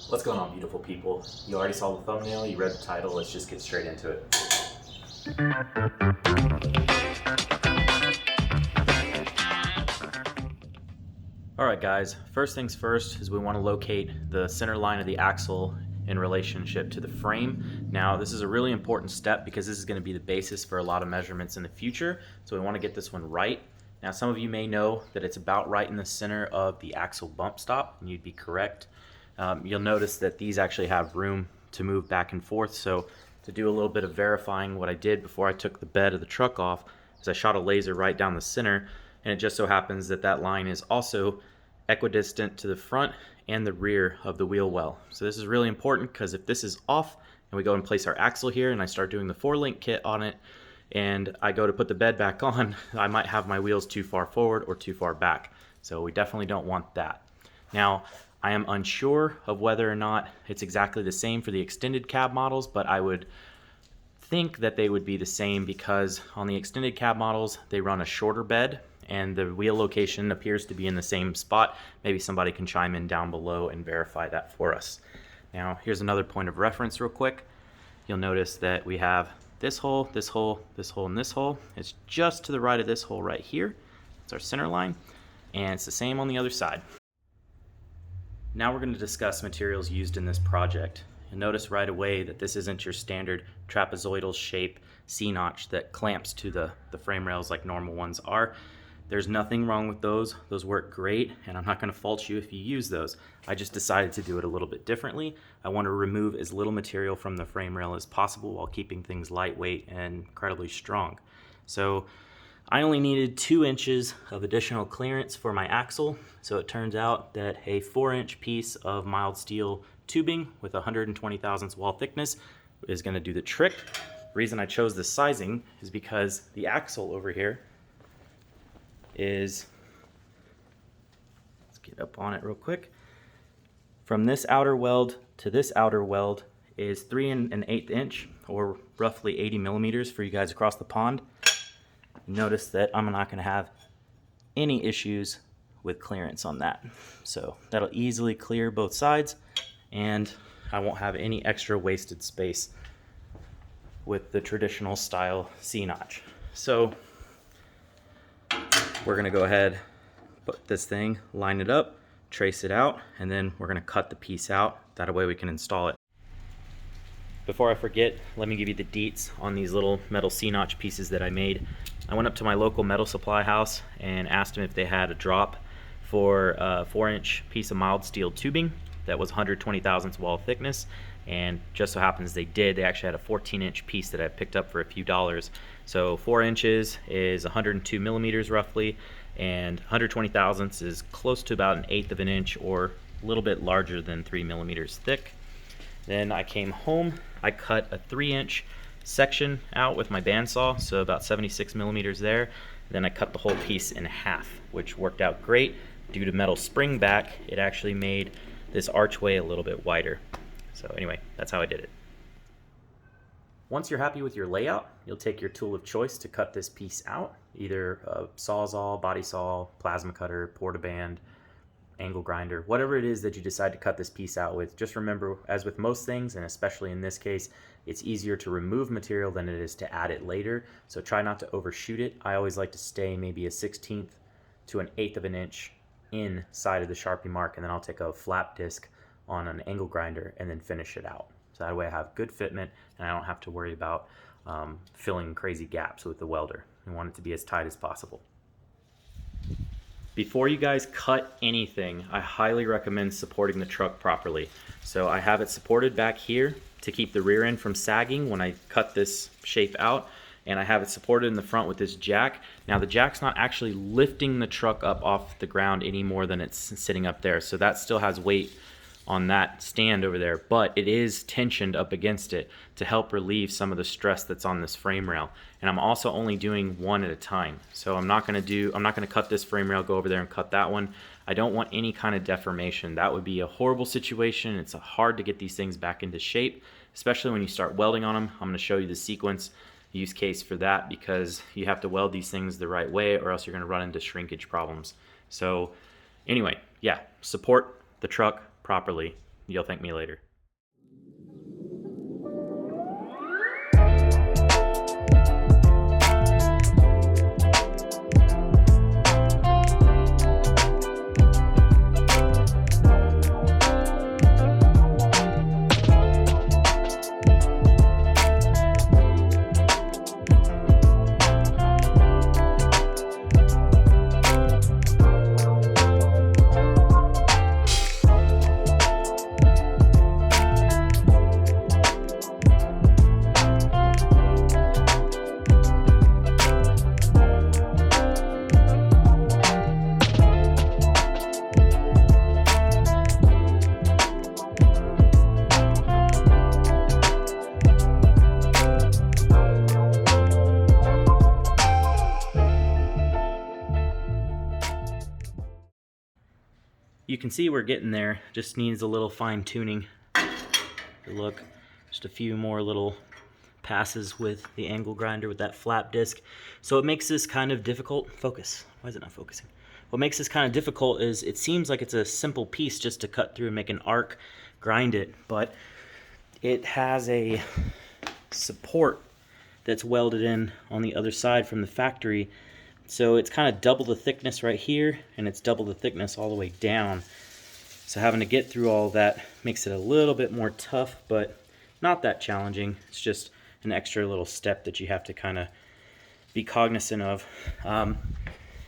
What's going on, beautiful people? You already saw the thumbnail, you read the title, let's just get straight into it. Alright guys, first things first is we want to locate the center line of the axle in relationship to the frame. Now this is a really important step because this is going to be the basis for a lot of measurements in the future, so we want to get this one right. Now some of you may know that it's about right in the center of the axle bump stop, and you'd be correct. You'll notice that these actually have room to move back and forth, so to do a little bit of verifying, what I did before I took the bed of the truck off is I shot a laser right down the center, and it just so happens that that line is also equidistant to the front and the rear of the wheel well. So this is really important because if this is off and we go and place our axle here and I start doing the 4-link kit on it and I go to put the bed back on, I might have my wheels too far forward or too far back. So we definitely don't want that. Now, I am unsure of whether or not it's exactly the same for the extended cab models, but I would think that they would be the same because on the extended cab models, they run a shorter bed and the wheel location appears to be in the same spot. Maybe somebody can chime in down below and verify that for us. Now, here's another point of reference real quick. You'll notice that we have this hole, this hole, this hole, and this hole. It's just to the right of this hole right here. It's our center line, and it's the same on the other side. Now we're going to discuss materials used in this project. You'll notice right away that this isn't your standard trapezoidal shape C-notch that clamps to the frame rails like normal ones are. There's nothing wrong with those. Those work great, and I'm not going to fault you if you use those. I just decided to do it a little bit differently. I want to remove as little material from the frame rail as possible while keeping things lightweight and incredibly strong. So I only needed 2 inches of additional clearance for my axle, so it turns out that a 4-inch piece of mild steel tubing with 120 thousandths wall thickness is going to do the trick. The reason I chose this sizing is because the axle over here is, let's get up on it real quick, from this outer weld to this outer weld is 3 1/8 inch, or roughly 80 millimeters for you guys across the pond. Notice that I'm not going to have any issues with clearance on that. So that'll easily clear both sides and I won't have any extra wasted space with the traditional style C-notch. So we're going to go ahead, put this thing, line it up, trace it out, and then we're going to cut the piece out. That way we can install it. Before I forget, let me give you the deets on these little metal C-notch pieces that I made. I went up to my local metal supply house and asked them if they had a drop for a 4-inch piece of mild steel tubing that was 120 thousandths wall thickness, and just so happens they did. They actually had a 14-inch piece that I picked up for a few dollars. So 4 inches is 102 millimeters roughly, and 120 thousandths is close to about 1/8 of an inch, or a little bit larger than 3 millimeters thick. Then I came home, I cut a 3-inch section out with my bandsaw, so about 76 millimeters there. Then I cut the whole piece in half, which worked out great. Due to metal spring back, it actually made this archway a little bit wider. So anyway, that's how I did it. Once you're happy with your layout, you'll take your tool of choice to cut this piece out, either a sawzall, body saw, plasma cutter, portaband, angle grinder, whatever it is that you decide to cut this piece out with. Just remember, as with most things, and especially in this case, it's easier to remove material than it is to add it later, so try not to overshoot it. I always like to stay maybe a 1/16 to 1/8 of an inch inside of the Sharpie mark, and then I'll take a flap disc on an angle grinder and then finish it out. So that way I have good fitment and I don't have to worry about filling crazy gaps with the welder. I want it to be as tight as possible. Before you guys cut anything, I highly recommend supporting the truck properly. So I have it supported back here to keep the rear end from sagging when I cut this shape out, and I have it supported in the front with this jack. Now the jack's not actually lifting the truck up off the ground any more than it's sitting up there, so that still has weight on that stand over there, but it is tensioned up against it to help relieve some of the stress that's on this frame rail. And I'm also only doing one at a time. So I'm not gonna cut this frame rail, go over there and cut that one. I don't want any kind of deformation. That would be a horrible situation. It's hard to get these things back into shape, especially when you start welding on them. I'm gonna show you the sequence use case for that, because you have to weld these things the right way or else you're gonna run into shrinkage problems. So anyway, yeah, support the truck properly. You'll thank me later. You can see we're getting there, just needs a little fine tuning. Look, just a few more little passes with the angle grinder with that flap disc. So it makes this kind of difficult. Focus, why is it not focusing? What makes this kind of difficult is it seems like it's a simple piece just to cut through and make an arc, grind it, but it has a support that's welded in on the other side from the factory. So it's kind of double the thickness right here, and it's double the thickness all the way down. So having to get through all that makes it a little bit more tough, but not that challenging. It's just an extra little step that you have to kind of be cognizant of.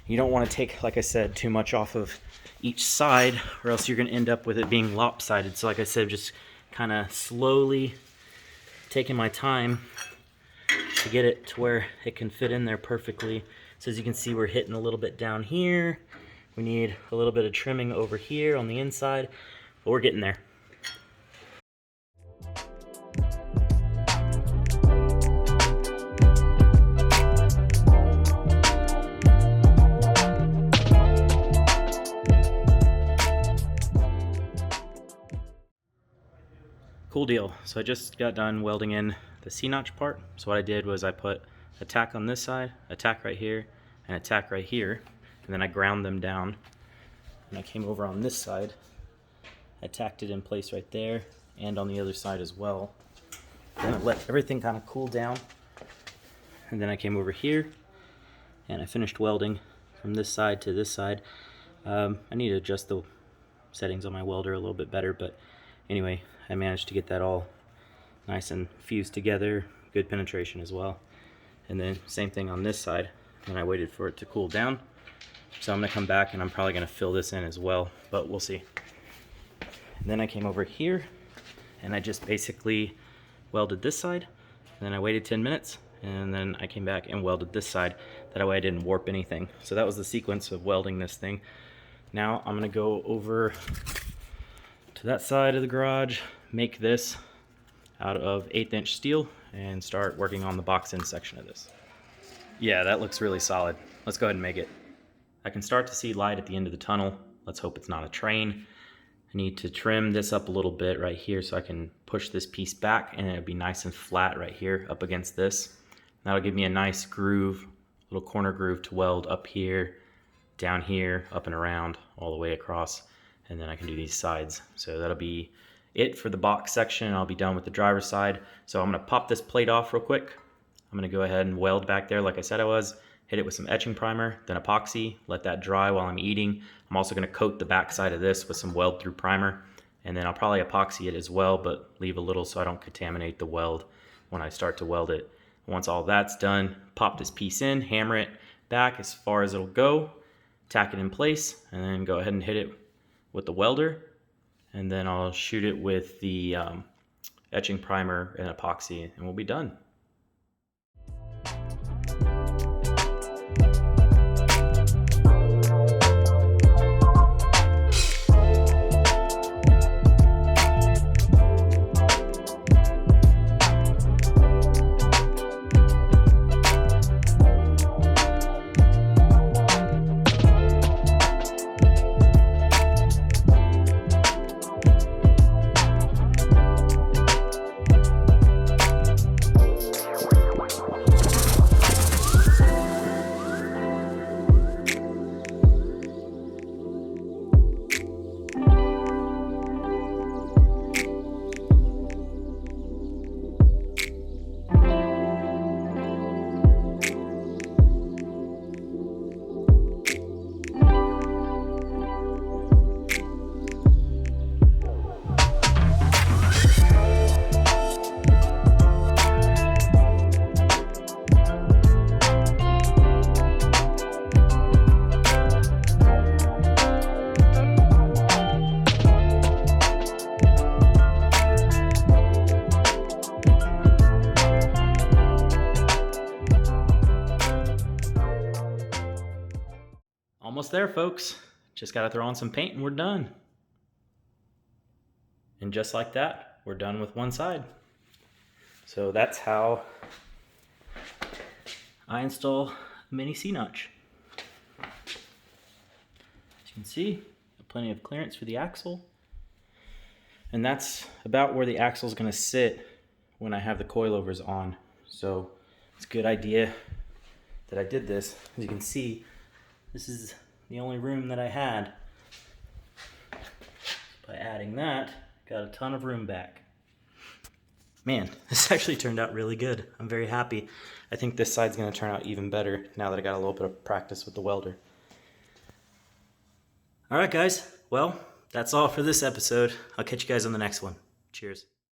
You don't want to take, like I said, too much off of each side, or else you're going to end up with it being lopsided. So like I said, just kind of slowly taking my time to get it to where it can fit in there perfectly. So as you can see, we're hitting a little bit down here. We need a little bit of trimming over here on the inside, but we're getting there. Cool deal. So I just got done welding in the C-notch part. So what I did was I put a tack on this side, a tack right here, and a tack right here, and then I ground them down. And I came over on this side, I tacked it in place right there, and on the other side as well. Then I let everything kind of cool down, and then I came over here, and I finished welding from this side to this side. I need to adjust the settings on my welder a little bit better, but anyway, I managed to get that all nice and fused together, good penetration as well. And then same thing on this side, and I waited for it to cool down. So I'm gonna come back and I'm probably gonna fill this in as well, but we'll see. And then I came over here and I just basically welded this side, and then I waited 10 minutes, and then I came back and welded this side. That way I didn't warp anything. So that was the sequence of welding this thing. Now I'm gonna go over to that side of the garage, make this out of 1/8 inch steel, and start working on the box end section of this. Yeah, that looks really solid. Let's go ahead and make it. I can start to see light at the end of the tunnel. Let's hope it's not a train. I need to trim this up a little bit right here so I can push this piece back, and it'll be nice and flat right here up against this. That'll give me a nice groove, little corner groove to weld up here, down here, up and around, all the way across, and then I can do these sides. So that'll be it for the box section. I'll be done with the driver's side. So I'm gonna pop this plate off real quick. I'm gonna go ahead and weld back there like I said I was, hit it with some etching primer, then epoxy, let that dry while I'm eating. I'm also gonna coat the back side of this with some weld through primer, and then I'll probably epoxy it as well, but leave a little so I don't contaminate the weld when I start to weld it. Once all that's done, pop this piece in, hammer it back as far as it'll go, tack it in place, and then go ahead and hit it with the welder. And then I'll shoot it with the etching primer and epoxy, and we'll be done. almost there, folks. Just got to throw on some paint and we're done. And just like that, we're done with one side. So that's how I install the mini C-notch. As you can see, plenty of clearance for the axle. And that's about where the axle is going to sit when I have the coilovers on. So it's a good idea that I did this. As you can see, this is the only room that I had. By adding that, got a ton of room back. Man, this actually turned out really good. I'm very happy. I think this side's going to turn out even better now that I got a little bit of practice with the welder. All right, guys. Well, that's all for this episode. I'll catch you guys on the next one. Cheers.